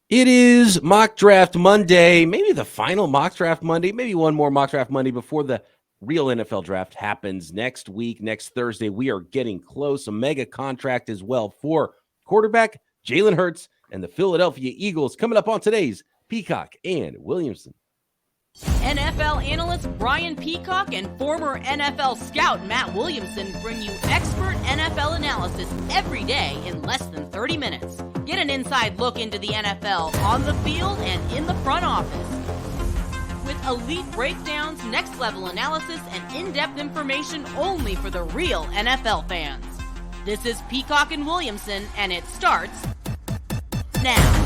It is Mock Draft Monday, maybe the final Mock Draft Monday, maybe one more Mock Draft Monday before the real NFL draft happens next week, next Thursday. We are getting close. A mega contract as well for quarterback Jalen Hurts and the Philadelphia Eagles coming up on today's Peacock and Williamson. NFL analyst Brian Peacock and former NFL scout Matt Williamson bring you expert NFL analysis every day in less than 30 minutes. Get an inside look into the NFL on the field and in the front office. With elite breakdowns, next-level analysis, and in-depth information only for the real NFL fans. This is Peacock and Williamson, and it starts now.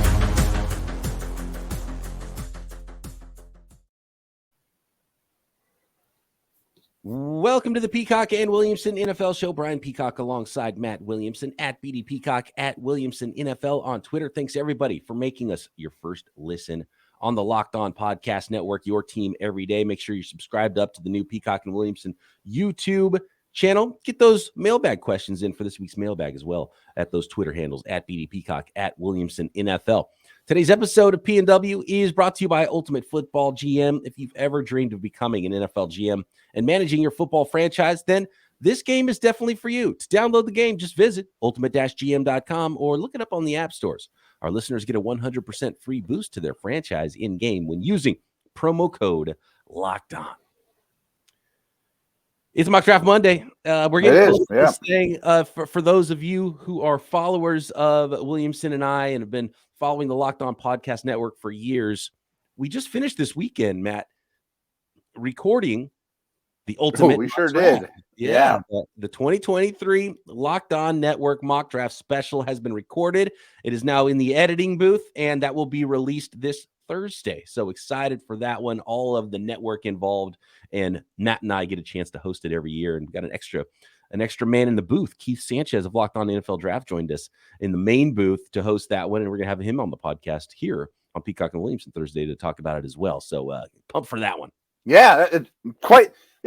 Welcome to the Peacock and Williamson NFL Show. Brian Peacock alongside Matt Williamson at BD Peacock at Williamson NFL on Twitter. Thanks everybody for making us your first listen on the Locked On Podcast Network, your team every day. Make sure you're subscribed up to the new Peacock and Williamson YouTube channel. Get those mailbag questions in for this week's mailbag as well at those Twitter handles at BD Peacock at Williamson NFL. Today's episode of P&W is brought to you by Ultimate Football GM. If you've ever dreamed of becoming an NFL GM and managing your football franchise, then this game is definitely for you. To download the game, just visit ultimate-gm.com or look it up on the app stores. Our listeners get a 100% free boost to their franchise in-game when using promo code LOCKEDON. It's Mock Draft Monday. We're getting close to this thing. For those of you who are followers of Williamson and I and have been following the Locked On Podcast Network for years, we just finished this weekend, Matt, recording the ultimate. We sure did. Yeah. The 2023 Locked On Network Mock Draft Special has been recorded. It is now in the editing booth, and that will be released this Thursday. So excited for that one. All of the network involved, and Matt and I get a chance to host it every year, and got an extra man in the booth. Keith Sanchez of Locked On NFL Draft joined us in the main booth to host that one, and we're gonna have him on the podcast here on Peacock and Williamson Thursday to talk about it as well. So pumped for that one. Yeah,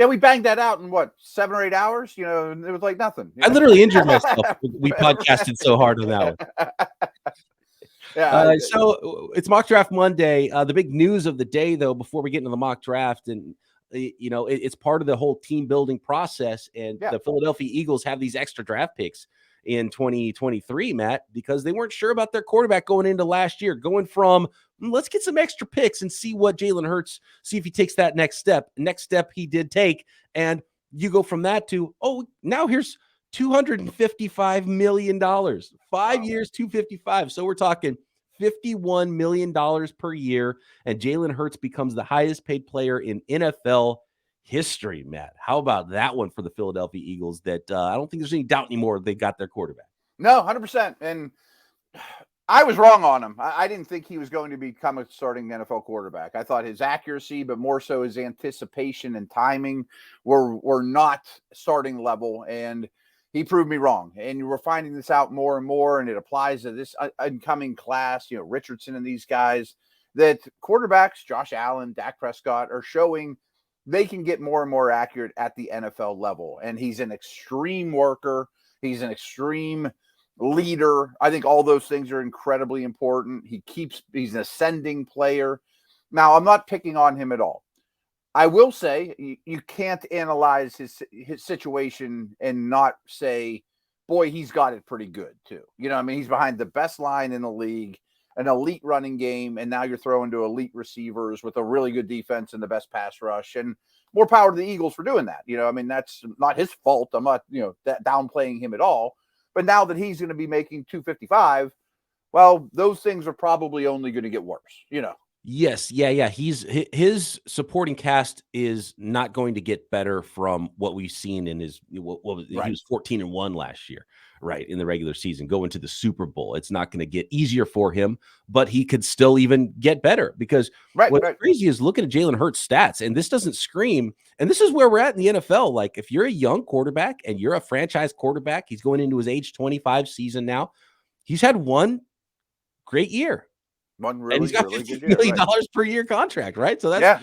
we banged that out in 7 or 8 hours. It was like nothing. I literally injured myself. We podcasted so hard on that one. Yeah. So it's Mock Draft Monday. The big news of the day, though, before we get into the mock draft, and it's part of the whole team building process. And the Philadelphia Eagles have these extra draft picks in 2023, Matt, because they weren't sure about their quarterback going into last year, going from let's get some extra picks and see what Jalen Hurts, see if he takes that next step. Next step he did take. And you go from that to, now here's $255 million, 5 years, 255. So we're talking $51 million per year, and Jalen Hurts becomes the highest paid player in NFL history, Matt. How about that one for the Philadelphia Eagles that I don't think there's any doubt anymore they got their quarterback? No, 100%. And I was wrong on him. I didn't think he was going to become a starting NFL quarterback. I thought his accuracy, but more so his anticipation and timing were not starting level, and he proved me wrong. And we're finding this out more and more, and it applies to this incoming class, Richardson and these guys, that quarterbacks, Josh Allen, Dak Prescott, are showing they can get more and more accurate at the NFL level. And he's an extreme worker. He's an extreme leader. I think all those things are incredibly important. He's an ascending player. Now, I'm not picking on him at all. I will say you can't analyze his situation and not say, boy, he's got it pretty good too. He's behind the best line in the league, an elite running game, and now you're throwing to elite receivers with a really good defense and the best pass rush, and more power to the Eagles for doing that. That's not his fault. I'm not, downplaying him at all. But now that he's going to be making $255, well, those things are probably only going to get worse, Yes. Yeah. His supporting cast is not going to get better from what we've seen in his, he was 14-1 last year, right? In the regular season, going to the Super Bowl. It's not going to get easier for him, but he could still even get better because what's crazy is looking at Jalen Hurts' stats, and this doesn't scream. And this is where we're at in the NFL. Like if you're a young quarterback and you're a franchise quarterback, he's going into his age 25 season now. He's had one great year. And he's got $50 million per year contract, right? So that's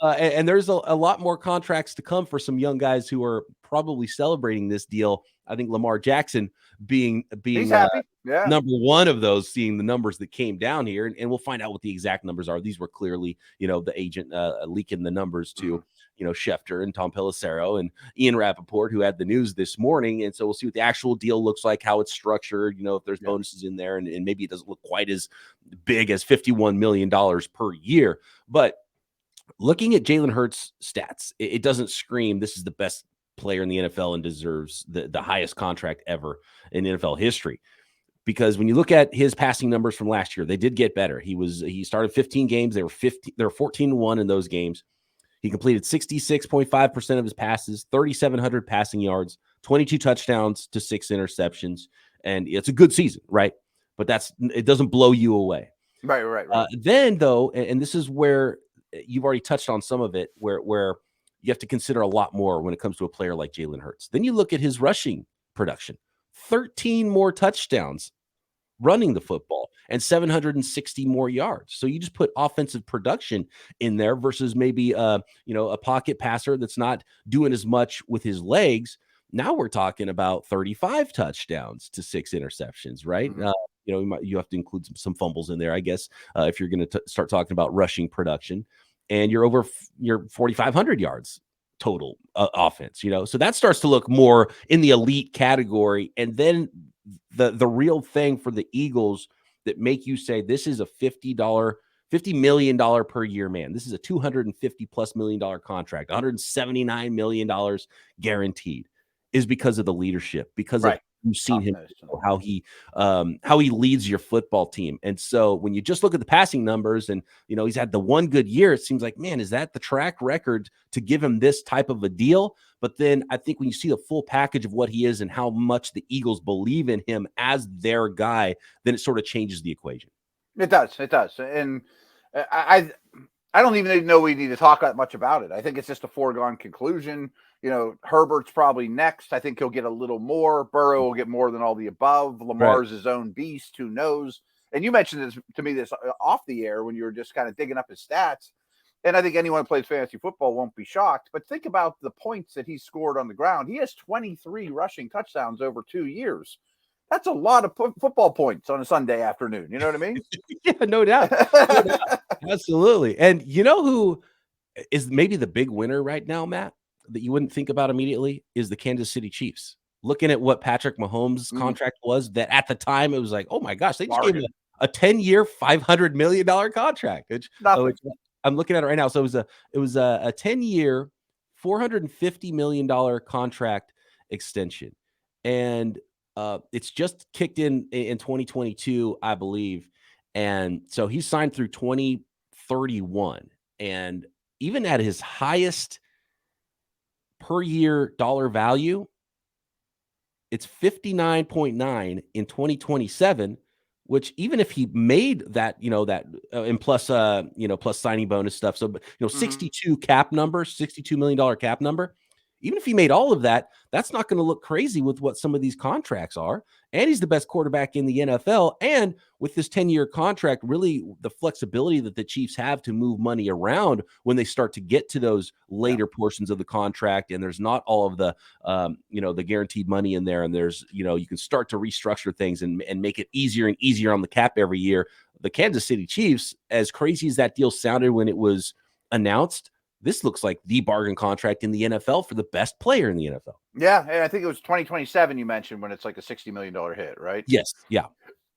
and there's a lot more contracts to come for some young guys who are probably celebrating this deal. I think Lamar Jackson being he's happy. Yeah. number one of those, seeing the numbers that came down here, and we'll find out what the exact numbers are. These were clearly, the agent leaking the numbers to, Schefter and Tom Pelissero and Ian Rappaport, who had the news this morning. And so we'll see what the actual deal looks like, how it's structured, if there's bonuses in there, and maybe it doesn't look quite as big as $51 million per year. But looking at Jalen Hurts' stats, it doesn't scream this is the best player in the NFL and deserves the highest contract ever in NFL history. Because when you look at his passing numbers from last year, they did get better. He started 15 games. They were 14-1 in those games. He completed 66.5% of his passes, 3,700 passing yards, 22 touchdowns to 6 interceptions. And it's a good season, right? But it doesn't blow you away. Right. Then, though, and this is where you've already touched on some of it, where you have to consider a lot more when it comes to a player like Jalen Hurts. Then you look at his rushing production, 13 more touchdowns running the football and 760 more yards. So you just put offensive production in there versus maybe, a pocket passer that's not doing as much with his legs. Now we're talking about 35 touchdowns to 6 interceptions, right? Mm-hmm. You have to include some fumbles in there, I guess, if you're going to start talking about rushing production. And you're over your 4,500 yards total offense, so that starts to look more in the elite category. And then the real thing for the Eagles that make you say this is a $50 million per year man. This is a $250+ million contract, $179 million guaranteed, is because of the leadership, because of you've seen him, how he leads your football team. And so when you just look at the passing numbers and, he's had the one good year, it seems like, man, is that the track record to give him this type of a deal? But then I think when you see the full package of what he is and how much the Eagles believe in him as their guy, then it sort of changes the equation. It does. And I don't even know we need to talk that much about it. I think it's just a foregone conclusion. Herbert's probably next. I think he'll get a little more. Burrow will get more than all the above. Lamar's his own beast. Who knows? And you mentioned this to me off the air when you were just kind of digging up his stats. And I think anyone who plays fantasy football won't be shocked. But think about the points that he scored on the ground. He has 23 rushing touchdowns over 2 years. That's a lot of football points on a Sunday afternoon. You know what I mean? Yeah, no doubt. Absolutely. And who is maybe the big winner right now, Matt, that you wouldn't think about immediately, is the Kansas City Chiefs. Looking at what Patrick Mahomes' contract was, that at the time it was like, oh my gosh, they just gave him a 10-year, $500 million contract. I'm looking at it right now. So it was a 10-year, $450 million contract extension. And it's just kicked in 2022, I believe. And so he's signed through 2031. And even at his highest per year dollar value, it's 59.9 in 2027, which even if he made that, and plus, plus signing bonus stuff. So, 62 cap number, $62 million cap number. Even if he made all of that, that's not going to look crazy with what some of these contracts are. And he's the best quarterback in the NFL. And with this 10-year contract, really the flexibility that the Chiefs have to move money around when they start to get to those later portions of the contract. And there's not all of the, the guaranteed money in there. And there's, you can start to restructure things and make it easier and easier on the cap every year. The Kansas City Chiefs, as crazy as that deal sounded when it was announced, this looks like the bargain contract in the NFL for the best player in the NFL. Yeah, and I think it was 2027 you mentioned when it's like a $60 million hit, right? Yes, yeah.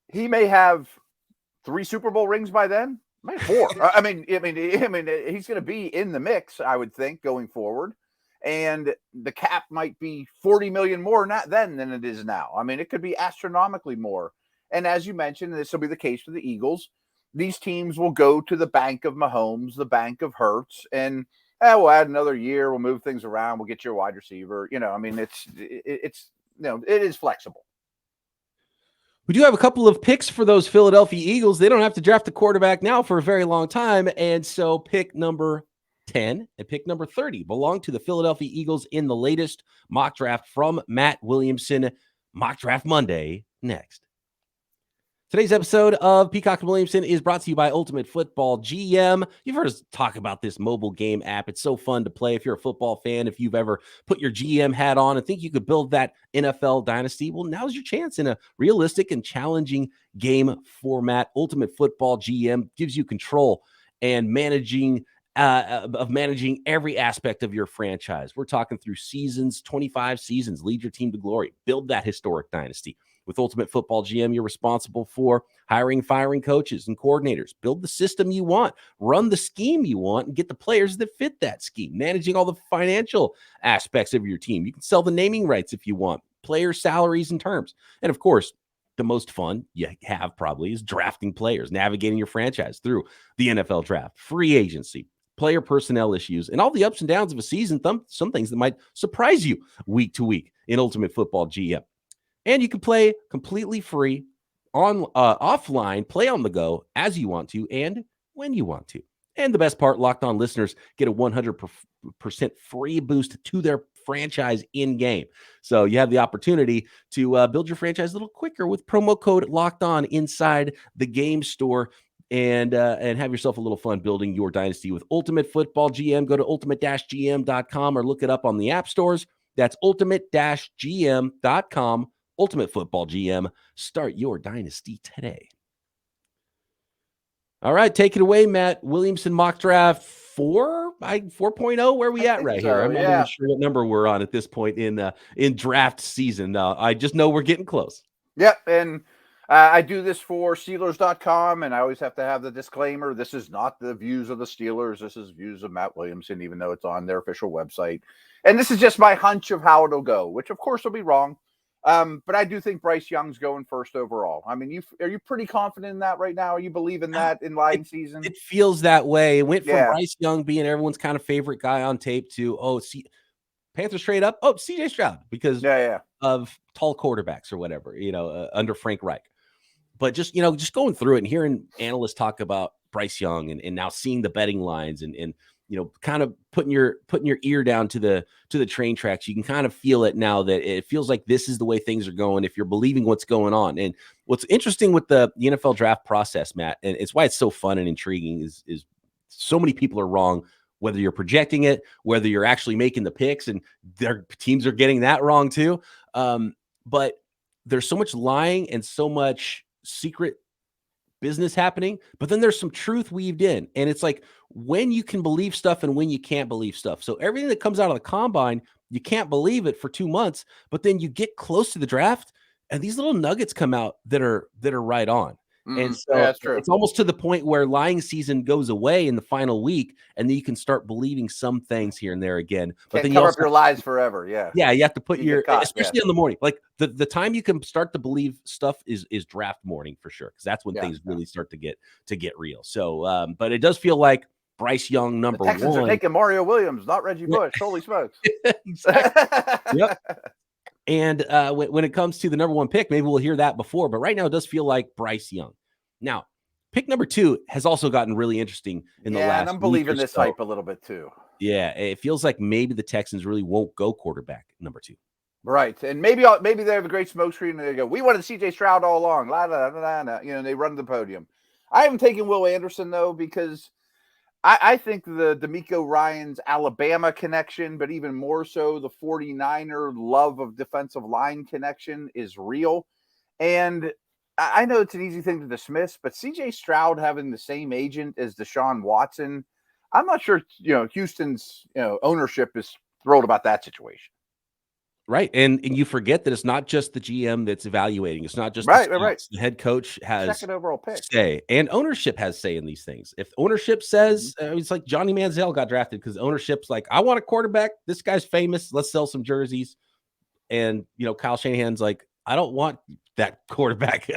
He may have 3 Super Bowl rings by then, maybe 4. I mean, he's going to be in the mix, I would think, going forward. And the cap might be 40 million more not then than it is now. I mean, it could be astronomically more. And as you mentioned, this will be the case for the Eagles. These teams will go to the bank of Mahomes, the bank of Hurts, and we'll add another year. We'll move things around. We'll get you a wide receiver. It is flexible. We do have a couple of picks for those Philadelphia Eagles. They don't have to draft a quarterback now for a very long time. And so pick number 10 and pick number 30 belong to the Philadelphia Eagles in the latest mock draft from Matt Williamson. Mock Draft Monday next. Today's episode of Peacock Williamson is brought to you by Ultimate Football GM. You've heard us talk about this mobile game app. It's so fun to play if you're a football fan. If you've ever put your GM hat on and think you could build that NFL dynasty, well, now's your chance in a realistic and challenging game format. Ultimate Football GM gives you control and managing every aspect of your franchise. We're talking through seasons, 25 seasons, lead your team to glory, build that historic dynasty. With Ultimate Football GM, you're responsible for hiring, firing coaches and coordinators, build the system you want, run the scheme you want, and get the players that fit that scheme, managing all the financial aspects of your team. You can sell the naming rights if you want, player salaries and terms. And of course, the most fun you have probably is drafting players, navigating your franchise through the NFL draft, free agency, player personnel issues, and all the ups and downs of a season, some things that might surprise you week to week in Ultimate Football GM. And you can play completely free offline, play on the go as you want to and when you want to. And the best part, Locked On listeners get a 100% free boost to their franchise in-game. So you have the opportunity to build your franchise a little quicker with promo code Locked On inside the game store and have yourself a little fun building your dynasty with Ultimate Football GM. Go to ultimate-gm.com or look it up on the app stores. That's ultimate-gm.com. Ultimate Football GM. Start your dynasty today. All right, take it away, Matt. Williamson mock draft 4.0. Where are we at right here? I'm not even sure what number we're on at this point in draft season. I just know we're getting close. Yep, and I do this for Steelers.com, and I always have to have the disclaimer. This is not the views of the Steelers. This is views of Matt Williamson, even though it's on their official website. And this is just my hunch of how it'll go, which, of course, will be wrong. But I do think Bryce Young's going first overall. I mean, are you pretty confident in that right now? Are you believing that in line season? It feels that way. It went from Bryce Young being everyone's kind of favorite guy on tape to, Panthers trade up. Oh, CJ Stroud because of tall quarterbacks or whatever, under Frank Reich. But just going through it and hearing analysts talk about Bryce Young and now seeing the betting lines and kind of putting your ear down to the train tracks, you can kind of feel it now that it feels like this is the way things are going if you're believing what's going on. And what's interesting with the NFL draft process, Matt, and it's why it's so fun and intriguing is so many people are wrong, whether you're projecting it, whether you're actually making the picks, and their teams are getting that wrong too. But there's so much lying and so much secret business happening, but then there's some truth weaved in, and it's like when you can believe stuff and when you can't believe stuff. So everything that comes out of the combine, you can't believe it for 2 months, but then you get close to the draft and these little nuggets come out that are right on. And so that's true. It's almost to the point where lying season goes away in the final week, and then you can start believing some things here and there again. But then you cover up your lies forever. Yeah, you have to put especially in the morning. Like the time you can start to believe stuff is draft morning for sure, because that's when things really start to get real. So, but it does feel like Bryce Young number the Texans one. Are taking Mario Williams, not Reggie Bush. Holy smokes! Exactly. Yep. And when it comes to the number one pick, maybe we'll hear that before. But right now, it does feel like Bryce Young. Now, pick number 2 has also gotten really interesting in the last. And I'm believing this hype a little bit too. Yeah, it feels like maybe the Texans really won't go quarterback number 2. Right, and maybe they have a great smoke screen and they go, "We wanted CJ Stroud all along." La, la, la, la, la. They run to the podium. I haven't taken Will Anderson though because I think the DeMeco Ryans Alabama connection, but even more so the 49er love of defensive line connection is real, and I know it's an easy thing to dismiss, but CJ Stroud having the same agent as Deshaun Watson, I'm not sure, Houston's, ownership is thrilled about that situation. Right. And you forget that it's not just the GM that's evaluating. It's not just right. The head coach has second overall pick say, and ownership has say in these things. If ownership says, it's like Johnny Manziel got drafted because ownership's like, I want a quarterback. This guy's famous. Let's sell some jerseys. And, Kyle Shanahan's like, I don't want that quarterback.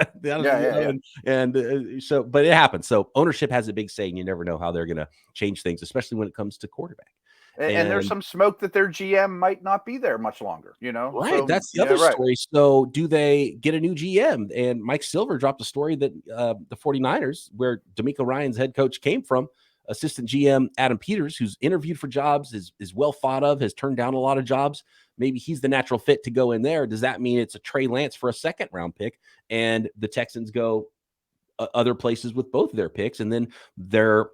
And so, but it happens. So ownership has a big say, and you never know how they're going to change things, especially when it comes to quarterback. And there's some smoke that their GM might not be there much longer, Right. So, that's the other story. So do they get a new GM? And Mike Silver dropped a story that the 49ers, where DeMeco Ryans head coach came from, assistant GM Adam Peters, who's interviewed for jobs, is well thought of, has turned down a lot of jobs. Maybe he's the natural fit to go in there. Does that mean it's a Trey Lance for a second round pick? And the Texans go, other places with both of their picks, and then they're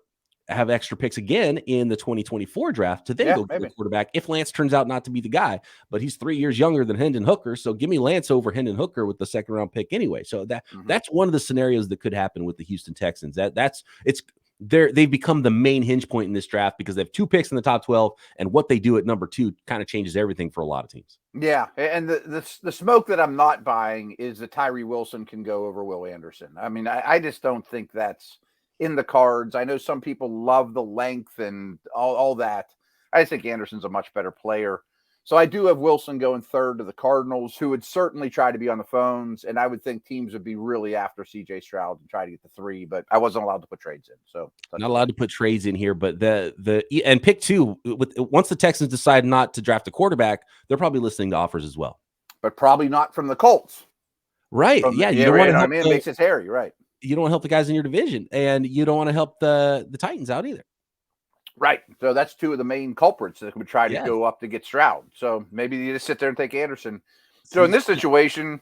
have extra picks again in the 2024 draft to then go get the quarterback if Lance turns out not to be the guy. But he's 3 years younger than Hendon Hooker, so give me Lance over Hendon Hooker with the second round pick anyway. So that's one of the scenarios that could happen with the Houston Texans. They've become the main hinge point in this draft because they have 2 picks in the top 12, and what they do at number 2 kind of changes everything for a lot of teams. Yeah, and the smoke that I'm not buying is that Tyree Wilson can go over Will Anderson. I mean, I just don't think that's in the cards. I know some people love the length and all that. I just think Anderson's a much better player. So I do have Wilson going 3rd to the Cardinals, who would certainly try to be on the phones. And I would think teams would be really after CJ Stroud and try to get the 3, but I wasn't allowed to put trades in. So not allowed to put trades in here, but and pick 2 once the Texans decide not to draft a quarterback, they're probably listening to offers as well, but probably not from the Colts. Right. You don't want to help it makes it hairy. Right. You don't want to help the guys in your division, and you don't want to help the Titans out either. Right. So that's 2 of the main culprits that would try to go up to get Stroud. So maybe you just sit there and take Anderson. So in this situation,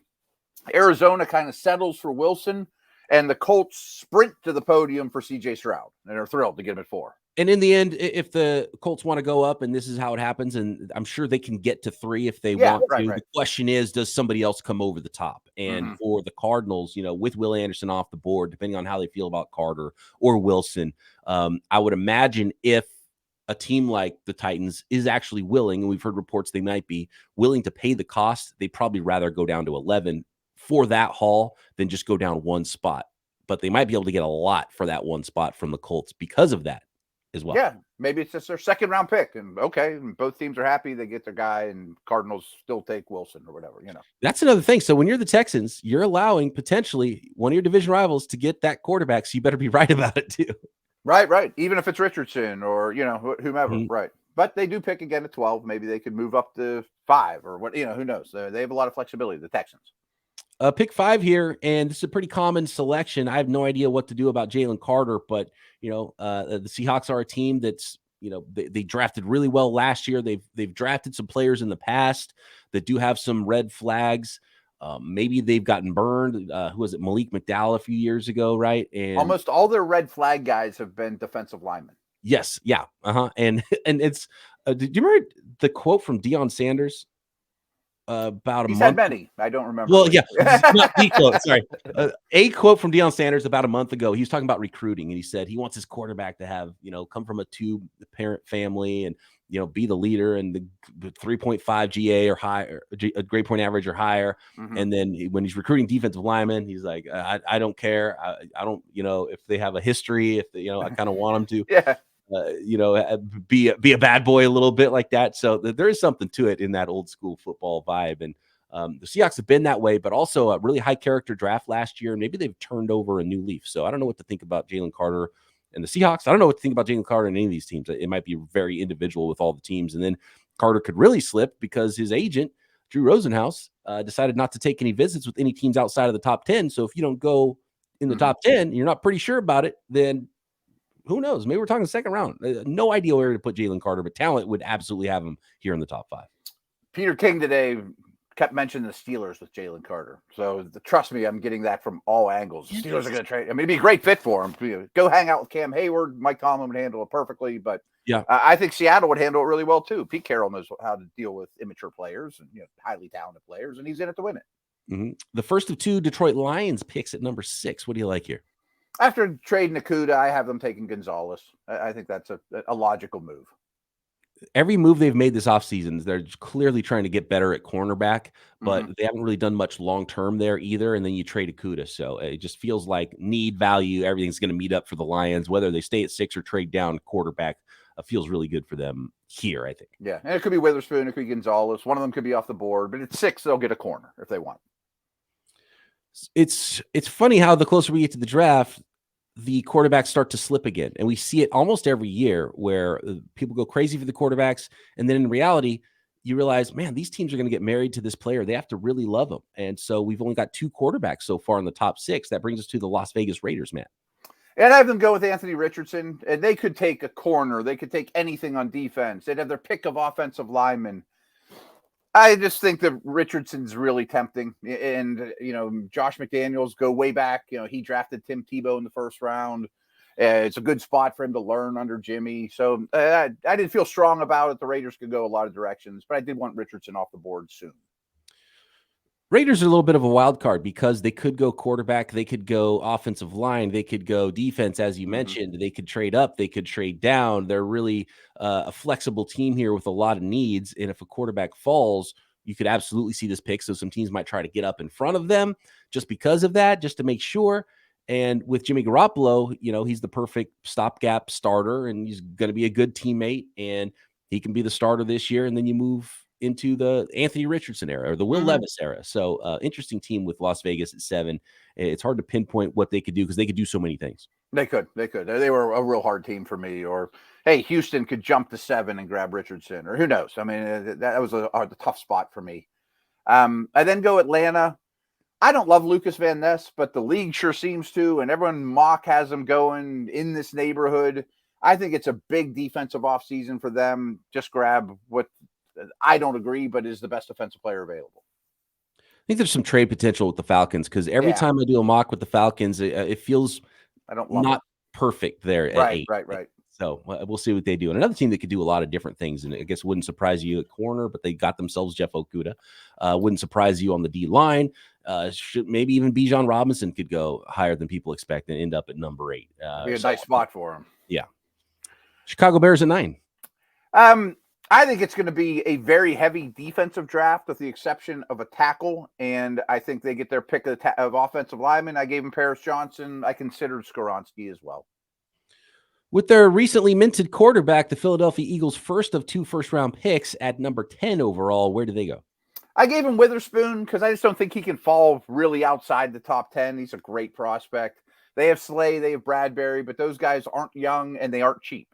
Arizona kind of settles for Wilson, and the Colts sprint to the podium for CJ Stroud, and they're thrilled to get him at 4. And in the end, if the Colts want to go up, and this is how it happens, and I'm sure they can get to 3 if they want to. Right. The question is, does somebody else come over the top? And for the Cardinals, with Will Anderson off the board, depending on how they feel about Carter or Wilson, I would imagine if a team like the Titans is actually willing, and we've heard reports they might be willing to pay the cost, they'd probably rather go down to 11 for that haul than just go down 1 spot. But they might be able to get a lot for that 1 spot from the Colts because of that as well. Yeah, maybe it's just their 2nd round pick, and and both teams are happy they get their guy, and Cardinals still take Wilson or whatever. That's another thing. So when you're the Texans, you're allowing potentially one of your division rivals to get that quarterback, so you better be right about it too. Right. Even if it's Richardson or whomever, right? But they do pick again at 12. Maybe they could move up to 5 or what? Who knows? They have a lot of flexibility. The Texans. Pick 5 here, and this is a pretty common selection. I have no idea what to do about Jalen Carter, but the Seahawks are a team that's they drafted really well last year. They've drafted some players in the past that do have some red flags. Maybe they've gotten burned. Who was it? Malik McDowell a few years ago, right? And almost all their red flag guys have been defensive linemen. Yes, yeah, and it's. Did you remember the quote from Deion Sanders? About a month. Said many. I don't remember. Well, yeah, not the quote. Sorry, a quote from Deion Sanders about a month ago. He was talking about recruiting, and he said he wants his quarterback to have come from a 2-parent family and be the leader and the 3.5 GA or higher, a grade point average or higher. And then when he's recruiting defensive linemen, he's like, I don't care. I don't if they have a history, if they, I kind of want them to. Be a bad boy a little bit like that. So there is something to it in that old school football vibe. And the Seahawks have been that way, but also a really high character draft last year. Maybe they've turned over a new leaf. So I don't know what to think about Jalen Carter and the Seahawks. I don't know what to think about Jalen Carter and any of these teams. It might be very individual with all the teams. And then Carter could really slip because his agent, Drew Rosenhaus, decided not to take any visits with any teams outside of the top 10. So if you don't go in the top 10, you're not pretty sure about it, then who knows? Maybe we're talking 2nd round. No idea where to put Jalen Carter, but talent would absolutely have him here in the top 5. Peter King today kept mentioning the Steelers with Jalen Carter. So trust me, I'm getting that from all angles. The Steelers are going to trade. I mean, it'd be a great fit for him. Go hang out with Cam Hayward. Mike Tomlin would handle it perfectly. But I think Seattle would handle it really well too. Pete Carroll knows how to deal with immature players and highly talented players, and he's in it to win it. The first of 2 Detroit Lions picks at number 6. What do you like here? After trading Nakuda, I have them taking Gonzalez. I think that's a logical move. Every move they've made this offseason, they're clearly trying to get better at cornerback, but they haven't really done much long-term there either. And then you trade Nakuda. So it just feels like need value. Everything's going to meet up for the Lions, whether they stay at 6 or trade down quarterback. Feels really good for them here, I think. Yeah, and it could be Witherspoon, it could be Gonzalez. One of them could be off the board, but at 6, they'll get a corner if they want. It's funny how the closer we get to the draft, the quarterbacks start to slip again. And we see it almost every year where people go crazy for the quarterbacks. And then in reality, you realize, man, these teams are going to get married to this player. They have to really love him. And so we've only got 2 quarterbacks so far in the top 6. That brings us to the Las Vegas Raiders, Matt. And I have them go with Anthony Richardson. And they could take a corner. They could take anything on defense. They'd have their pick of offensive linemen. I just think that Richardson's really tempting. And, Josh McDaniels, go way back. He drafted Tim Tebow in the first round. It's a good spot for him to learn under Jimmy. So I didn't feel strong about it. The Raiders could go a lot of directions, but I did want Richardson off the board soon. Raiders are a little bit of a wild card because they could go quarterback, they could go offensive line, they could go defense, as you mentioned. They could trade up, they could trade down. They're really a flexible team here with a lot of needs. And if a quarterback falls, you could absolutely see this pick. So some teams might try to get up in front of them just because of that, just to make sure. And with Jimmy Garoppolo, he's the perfect stopgap starter, and he's going to be a good teammate, and he can be the starter this year. And then you move into the Anthony Richardson era or the Will Levis era. So interesting team with Las Vegas at 7. It's hard to pinpoint what they could do because they could do so many things. They could. They were a real hard team for me. Or, hey, Houston could jump to 7 and grab Richardson, or who knows? I mean, that was a tough spot for me. I then go Atlanta. I don't love Lucas Van Ness, but the league sure seems to, and everyone mock has him going in this neighborhood. I think it's a big defensive offseason for them. Just grab what I don't agree, but is the best defensive player available. I think there's some trade potential with the Falcons because every time I do a mock with the Falcons, it feels not perfect there. Right. So we'll see what they do. And another team that could do a lot of different things, and I guess wouldn't surprise you at corner, but they got themselves Jeff Okudah. Wouldn't surprise you on the D line. Maybe even Bijan Robinson could go higher than people expect and end up at number 8. Be a nice spot for him. Yeah. Chicago Bears at 9. I think it's going to be a very heavy defensive draft with the exception of a tackle, and I think they get their pick of offensive linemen. I gave him Paris Johnson. I considered Skoronski as well. With their recently minted quarterback, the Philadelphia Eagles' first of 2 first-round picks at number 10 overall, where do they go? I gave him Witherspoon because I just don't think he can fall really outside the top 10. He's a great prospect. They have Slay, they have Bradbury, but those guys aren't young and they aren't cheap.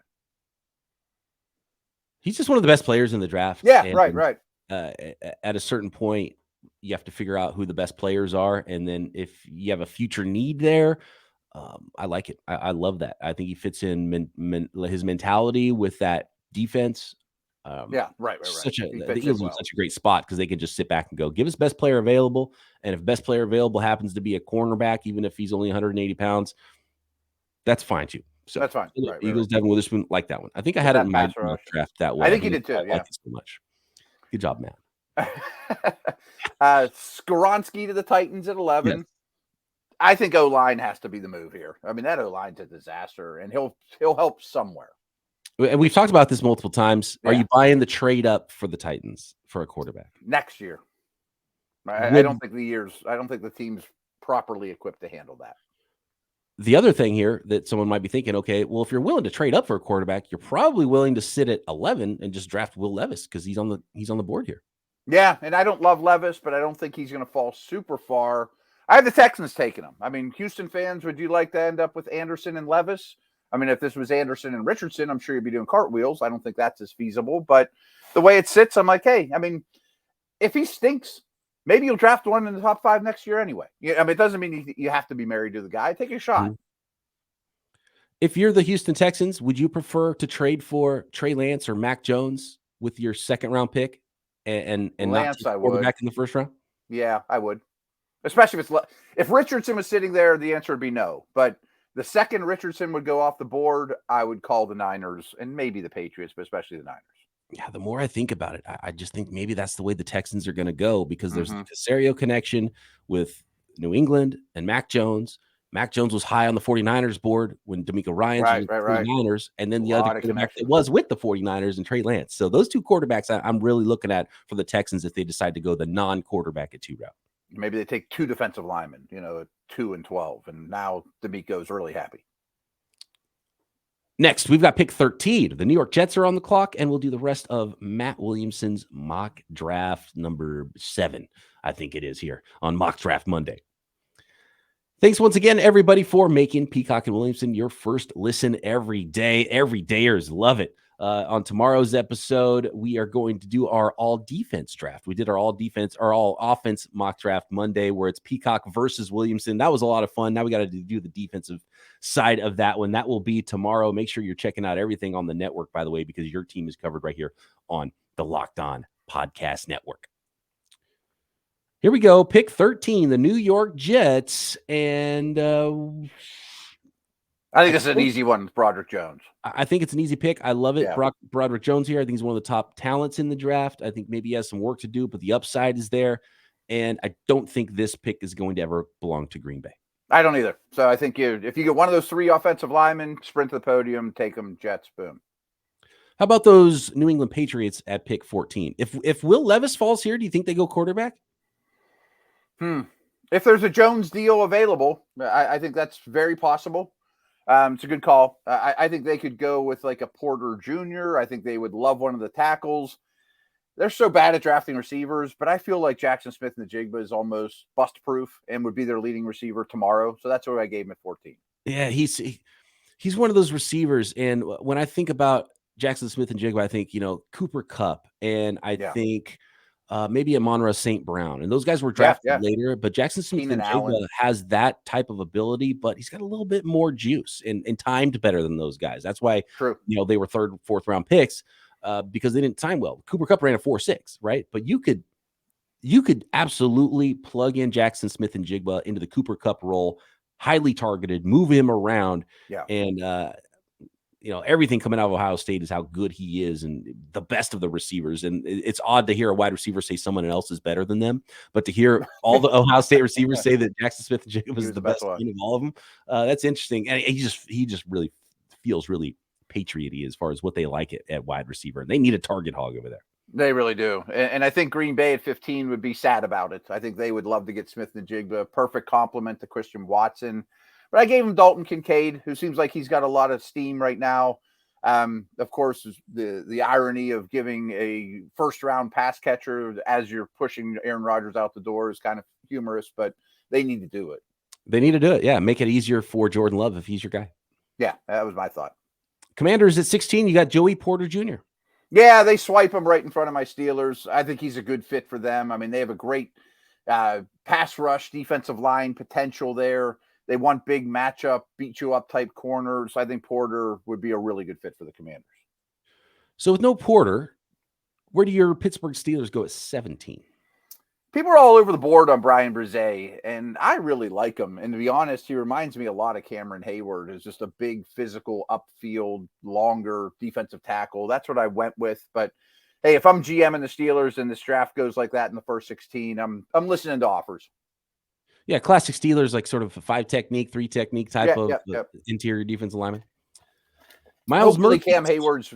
He's just one of the best players in the draft. Yeah, and, right. At a certain point, you have to figure out who the best players are. And then if you have a future need there, I like it. I love that. I think he fits in his mentality with that defense. Right. The Eagles are in such a great spot because they can just sit back and go, give us best player available. And if best player available happens to be a cornerback, even if he's only 180 pounds, that's fine too. So that's fine. Eagles, Devin Witherspoon, like that one. I think I had it in my draft that way. I think you did too. I like it so much. Good job, Matt. Skoronski to the Titans at 11. Yes. I think O-line has to be the move here. I mean, that O-line's a disaster, and he'll help somewhere. And we've talked about this multiple times. Yeah. Are you buying the trade up for the Titans for a quarterback next year? I don't think the team's properly equipped to handle that. The other thing here that someone might be thinking, okay, well, if you're willing to trade up for a quarterback, you're probably willing to sit at 11 and just draft Will Levis because he's on the board here. Yeah, and I don't love Levis, but I don't think he's going to fall super far. I have the Texans taking him. I mean, Houston fans, would you like to end up with Anderson and Levis? I mean, if this was Anderson and Richardson, I'm sure you'd be doing cartwheels. I don't think that's as feasible. But the way it sits, I'm like, hey, I mean, if he stinks, maybe you'll draft one in the top 5 next year anyway. I mean, it doesn't mean you have to be married to the guy. Take a shot. Mm-hmm. If you're the Houston Texans, would you prefer to trade for Trey Lance or Mac Jones with your second-round pick and Lance, not quarterback in the first round? Yeah, I would. Especially if Richardson was sitting there, the answer would be no. But the second Richardson would go off the board, I would call the Niners and maybe the Patriots, but especially the Niners. Yeah, the more I think about it, I just think maybe that's the way the Texans are going to go because there's the Caserio connection with New England and Mac Jones. Mac Jones was high on the 49ers board when D'Amico Ryans was with the 49ers, and then the other quarterback that was with the 49ers and Trey Lance. So those two quarterbacks I'm really looking at for the Texans if they decide to go the non-quarterback at 2 route. Maybe they take 2 defensive linemen, 2 and 12, and now D'Amico's really happy. Next, we've got pick 13. The New York Jets are on the clock, and we'll do the rest of Matt Williamson's mock draft number 7. I think it is here on Mock Draft Monday. Thanks once again, everybody, for making Peacock and Williamson your first listen every day. Every dayers love it. On tomorrow's episode, we are going to do our all-defense draft. We did our all-offense mock draft Monday where it's Peacock versus Williamson. That was a lot of fun. Now we got to do the defensive side of that one. That will be tomorrow. Make sure you're checking out everything on the network, by the way, because your team is covered right here on the Locked On Podcast Network. Here we go. Pick 13, the New York Jets. And I think this is an easy one with Broderick Jones. I think it's an easy pick. I love it. Yeah. Broderick Jones here. I think he's one of the top talents in the draft. I think maybe he has some work to do, but the upside is there. And I don't think this pick is going to ever belong to Green Bay. I don't either. So I think if you get one of those 3 offensive linemen, sprint to the podium, take them, Jets, boom. How about those New England Patriots at pick 14? If Will Levis falls here, do you think they go quarterback? If there's a Jones deal available, I think that's very possible. It's a good call. I think they could go with like a Porter Jr. I think they would love one of the tackles. They're so bad at drafting receivers, but I feel like Jackson Smith-Njigba is almost bust-proof and would be their leading receiver tomorrow. So that's why I gave him at 14. Yeah, he's one of those receivers. And when I think about Jackson Smith-Njigba, I think, Cooper Kupp, and I think maybe Amon-Ra St. Brown. And those guys were drafted later, but Jackson Smith-Njigba has that type of ability, but he's got a little bit more juice and timed better than those guys. That's why, they were 3rd, 4th round picks because they didn't time well. Cooper Kupp ran a 4.6, right? But you could absolutely plug in Jackson Smith-Njigba into the Cooper Kupp role, highly targeted, move him around. And, everything coming out of Ohio State is how good he is and the best of the receivers. And it's odd to hear a wide receiver say someone else is better than them, but to hear all the Ohio State receivers say that Jackson Smith-Njigba is the best one of all of them, that's interesting. And he just really feels really patrioty as far as what they like at wide receiver. And they need a target hog over there. They really do. And I think Green Bay at 15 would be sad about it. I think they would love to get Smith-Njigba, perfect complement to Christian Watson. But I gave him Dalton Kincaid, who seems like he's got a lot of steam right now. Of course, the irony of giving a 1st-round pass catcher as you're pushing Aaron Rodgers out the door is kind of humorous, but they need to do it. They need to do it, yeah. Make it easier for Jordan Love if he's your guy. Yeah, that was my thought. Commanders at 16, you got Joey Porter Jr. Yeah, they swipe him right in front of my Steelers. I think he's a good fit for them. I mean, they have a great pass rush, defensive line potential there. They want big matchup, beat you up type corners. I think Porter would be a really good fit for the Commanders. So with no Porter, where do your Pittsburgh Steelers go at 17? People are all over the board on Brian Brzee, and I really like him. And to be honest, he reminds me a lot of Cameron Hayward. Is just a big, physical, upfield, longer defensive tackle. That's what I went with. But hey, if I'm GM in the Steelers and this draft goes like that in the first 16, I'm listening to offers. Yeah, classic Steelers, like sort of a 5-technique, 3-technique type of interior defensive lineman. Miles Murphy, Cam Hayward's,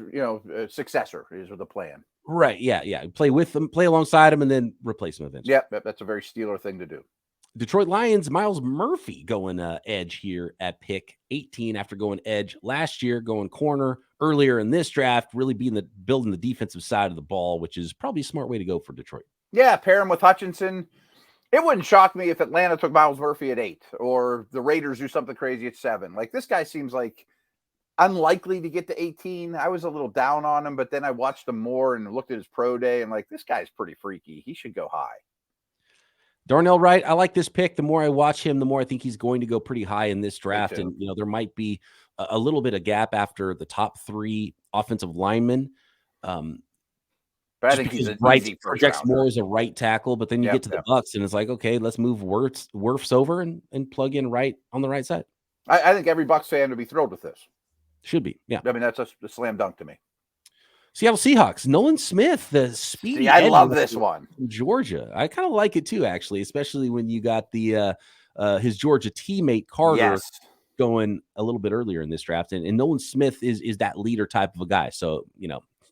successor is the plan. Right, yeah. Play with them, play alongside them, and then replace them eventually. Yeah, that's a very Steeler thing to do. Detroit Lions, Miles Murphy going edge here at pick 18 after going edge last year, going corner earlier in this draft, really building the defensive side of the ball, which is probably a smart way to go for Detroit. Yeah, pair him with Hutchinson. It wouldn't shock me if Atlanta took Miles Murphy at 8 or the Raiders do something crazy at 7. Like, this guy seems like unlikely to get to 18. I was a little down on him, but then I watched him more and looked at his pro day and like, this guy's pretty freaky. He should go high. Darnell Wright, I like this pick. The more I watch him, the more I think he's going to go pretty high in this draft. And, there might be a little bit of gap after the top 3 offensive linemen. But I think he's an easy projects more as a right tackle, but then you get to the Bucks and it's like, okay, let's move Wirfs over and plug in right on the right side. I think every Bucks fan would be thrilled with this. Should be, yeah. I mean, that's a slam dunk to me. Seattle Seahawks, Nolan Smith, the speedy. I love this one. From Georgia. I kind of like it too, actually, especially when you got the his Georgia teammate Carter going a little bit earlier in this draft, and Nolan Smith is that leader type of a guy. So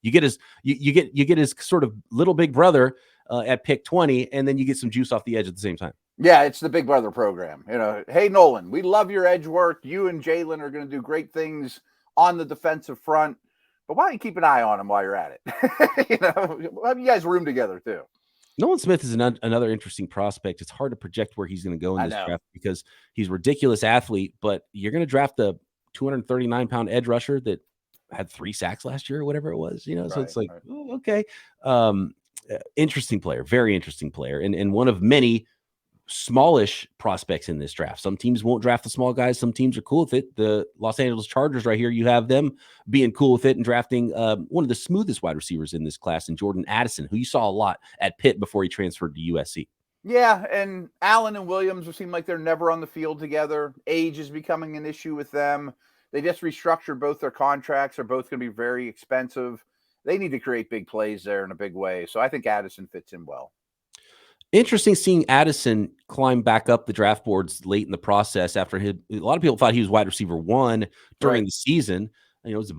you get his you get his sort of little big brother at pick 20, and then you get some juice off the edge at the same time. Yeah, it's the Big Brother program. Hey Nolan, we love your edge work. You and Jalen are going to do great things on the defensive front, but why don't you keep an eye on him while you're at it? Have you guys room together too? Nolan Smith is another interesting prospect. It's hard to project where he's going to go in this draft because he's a ridiculous athlete, but you're going to draft the 239-pound edge rusher that had 3 sacks last year or whatever it was, so it's like, okay. Interesting player, very interesting player. And one of many smallish prospects in this draft. Some teams won't draft the small guys. Some teams are cool with it. The Los Angeles Chargers right here, you have them being cool with it and drafting one of the smoothest wide receivers in this class in Jordan Addison, who you saw a lot at Pitt before he transferred to USC. Yeah, and Allen and Williams seem like they're never on the field together. Age is becoming an issue with them. They just restructured both their contracts. They're both going to be very expensive. They need to create big plays there in a big way. So I think Addison fits in well. Interesting seeing Addison climb back up the draft boards late in the process after a lot of people thought he was wide receiver 1 during the season. You know, it was a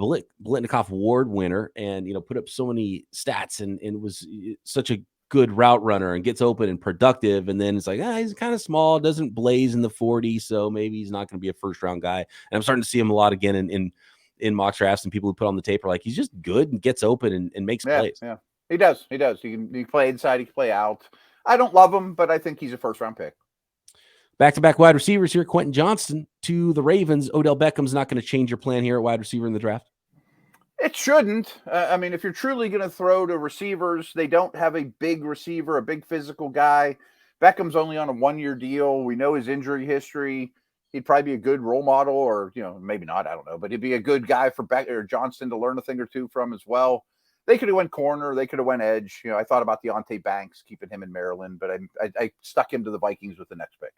Biletnikoff Award winner and, you know, put up so many stats and was such a good route runner and gets open and productive. And then it's like, he's kind of small, doesn't blaze in the 40. So maybe he's not going to be a first round guy. And I'm starting to see him a lot again in mock drafts, and people who put on the tape are like, he's just good and gets open and makes plays. Yeah, he does. He can play inside. He can play out. I don't love him, but I think he's a first round pick. Back-to-back wide receivers here. Quentin Johnston to the Ravens. Odell Beckham's not going to change your plan here at wide receiver in the draft. It shouldn't. I mean, if you're truly going to throw to receivers, they don't have a big receiver, a big physical guy. Beckham's only on a 1-year deal. We know his injury history. He'd probably be a good role model, or, you know, maybe not. I don't know, but he'd be a good guy for Johnston to learn a thing or two from as well. They could have went corner. They could have went edge. You know, I thought about Deontay Banks, keeping him in Maryland, but I stuck him to the Vikings with the next pick.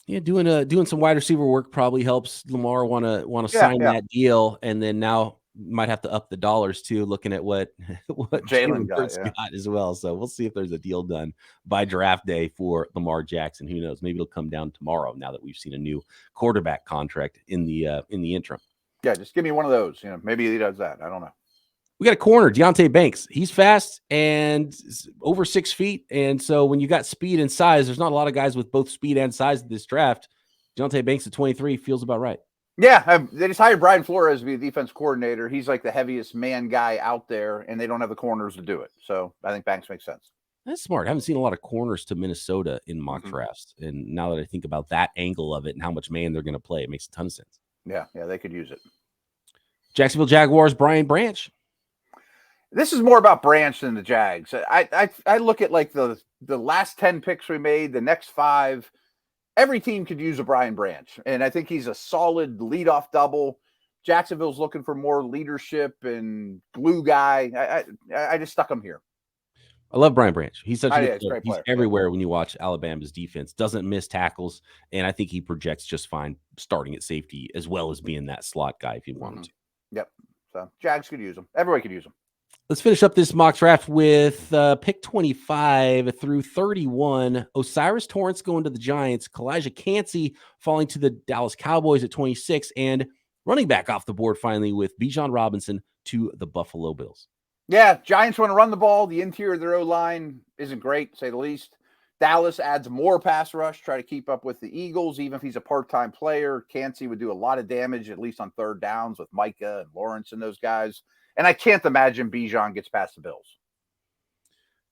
Yeah, doing some wide receiver work probably helps Lamar want to sign that deal, and then now might have to up the dollars too, looking at what Jalen Hurts got as well. So we'll see if there's a deal done by draft day for Lamar Jackson. Who knows? Maybe it'll come down tomorrow now that we've seen a new quarterback contract in the interim. Yeah, just give me one of those. You know, maybe he does that. I don't know. We got a corner, Deontay Banks. He's fast and over 6 feet. And so when you got speed and size, there's not a lot of guys with both speed and size in this draft. Deontay Banks at 23 feels about right. Yeah, they just hired Brian Flores to be a defense coordinator. He's like the heaviest man guy out there, and they don't have the corners to do it. So I think Banks makes sense. That's smart. I haven't seen a lot of corners to Minnesota in mock drafts. And now that I think about that angle of it and how much man they're going to play, it makes a ton of sense. Yeah, they could use it. Jacksonville Jaguars, Brian Branch. This is more about Branch than the Jags. I look at like the last 10 picks we made, the next 5. Every team could use a Brian Branch, and I think he's a solid leadoff double. Jacksonville's looking for more leadership and glue guy. I just stuck him here. I love Brian Branch. He's such a good player. He's player. Everywhere when you watch Alabama's defense. Doesn't miss tackles, and I think he projects just fine starting at safety as well as being that slot guy if you want him to. Yep. So Jags could use him. Everybody could use him. Let's finish up this mock draft with pick 25 through 31. Osiris Torrance going to the Giants. Kalijah Cansey falling to the Dallas Cowboys at 26. And running back off the board finally with Bijan Robinson to the Buffalo Bills. Yeah, Giants want to run the ball. The interior of their O-line isn't great, to say the least. Dallas adds more pass rush, try to keep up with the Eagles. Even if he's a part-time player, Cansey would do a lot of damage, at least on third downs with Micah and Lawrence and those guys. And I can't imagine Bijan gets past the Bills.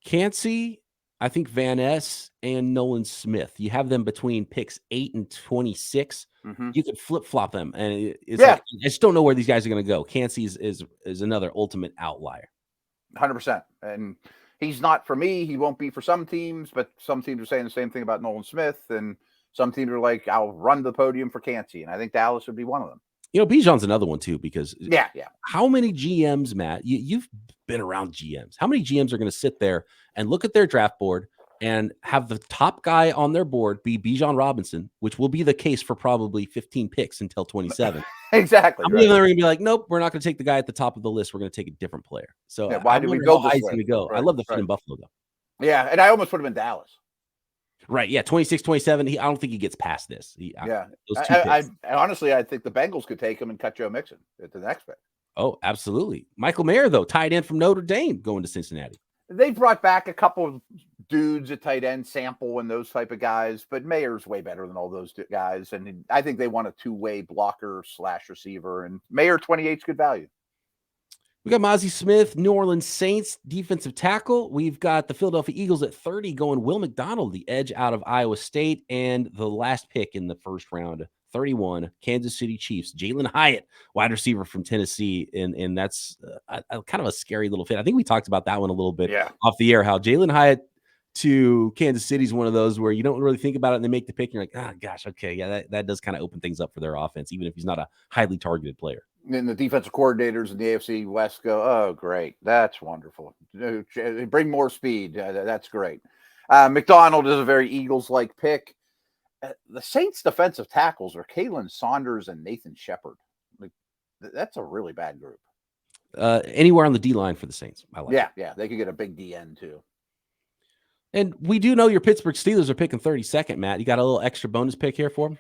Cansey, I think Van Ness and Nolan Smith. You have them between picks 8 and 26. You could flip-flop them. And it's like, I just don't know where these guys are going to go. Cansey is another ultimate outlier. 100%. And he's not for me. He won't be for some teams, but some teams are saying the same thing about Nolan Smith. And some teams are like, I'll run the podium for Cansey. And I think Dallas would be one of them. You know, Bijan's another one too, because yeah. How many GMs, Matt, you've been around GMs. How many GMs are going to sit there and look at their draft board and have the top guy on their board be Bijan Robinson, which will be the case for probably 15 picks until 27. Exactly. How many of them are going to be like, nope, we're not going to take the guy at the top of the list. We're going to take a different player. So why do we go this way? Go. Right, I love the fit in Buffalo, though. Yeah, and I almost put him in Dallas. Right, yeah, 26, 27. I don't think he gets past this. Honestly, I think the Bengals could take him and cut Joe Mixon at the next pick. Oh, absolutely. Michael Mayer, though, tight end from Notre Dame, going to Cincinnati. They brought back a couple of dudes at tight end, Sample and those type of guys, but Mayer's way better than all those guys. And I think they want a two-way blocker / receiver, and Mayer 28 is good value. We got Mozzie Smith, New Orleans Saints, defensive tackle. We've got the Philadelphia Eagles at 30 going Will McDonald, the edge out of Iowa State. And the last pick in the first round, 31, Kansas City Chiefs, Jalen Hyatt, wide receiver from Tennessee. And that's kind of a scary little fit. I think we talked about that one a little bit off the air, how Jalen Hyatt to Kansas City's one of those where you don't really think about it and they make the pick and you're like, oh gosh, okay, yeah, that does kind of open things up for their offense, even if he's not a highly targeted player. And the defensive coordinators in the AFC West go, oh, great. That's wonderful. Bring more speed. That's great. McDonald is a very Eagles-like pick. The Saints' defensive tackles are Kalen Saunders and Nathan Shepard. Like, that's a really bad group. Anywhere on the D-line for the Saints. I like it. Yeah. They could get a big DN, too. And we do know your Pittsburgh Steelers are picking 32nd, Matt. You got a little extra bonus pick here for them?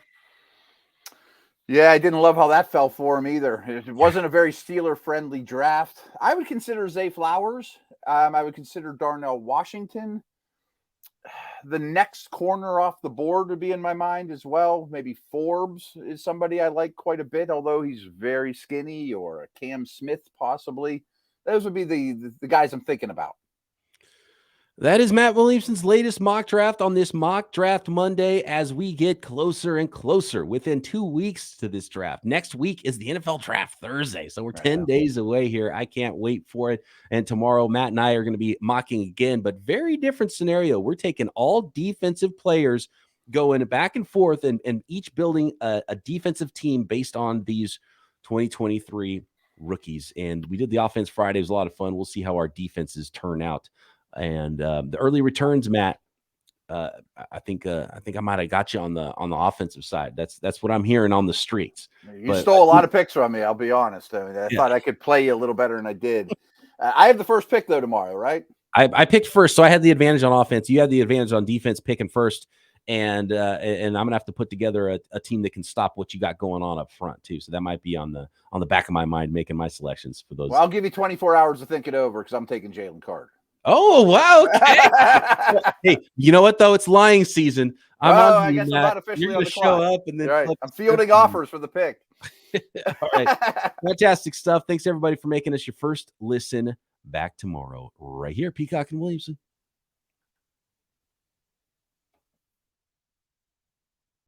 Yeah, I didn't love how that fell for him either. It wasn't a very Steeler-friendly draft. I would consider Zay Flowers. I would consider Darnell Washington. The next corner off the board would be in my mind as well. Maybe Forbes is somebody I like quite a bit, although he's very skinny, or a Cam Smith possibly. Those would be the guys I'm thinking about. That is Matt Williamson's latest mock draft on this Mock Draft Monday as we get closer and closer within 2 weeks to this draft. Next week is the NFL Draft Thursday, so we're 10 days away here. I can't wait for it. And tomorrow, Matt and I are going to be mocking again, but very different scenario. We're taking all defensive players going back and forth and each building a defensive team based on these 2023 rookies. And we did the offense Friday. It was a lot of fun. We'll see how our defenses turn out. And the early returns, Matt, I think I might have got you on the offensive side. That's what I'm hearing on the streets. You stole a lot of picks from me. I'll be honest. I thought I could play you a little better than I did. I have the first pick though tomorrow, right? I picked first, so I had the advantage on offense. You had the advantage on defense, picking first, and I'm gonna have to put together a team that can stop what you got going on up front too. So that might be on the back of my mind making my selections for those. Well, I'll give you 24 hours to think it over because I'm taking Jalen Carter. Oh, wow. Okay. Hey, you know what, though? It's lying season. I guess I'm not officially You're on going the to clock. show up and then right. I'm fielding offers for the pick. All right. Fantastic stuff. Thanks, everybody, for making us your first listen. Back tomorrow right here, Peacock and Williamson.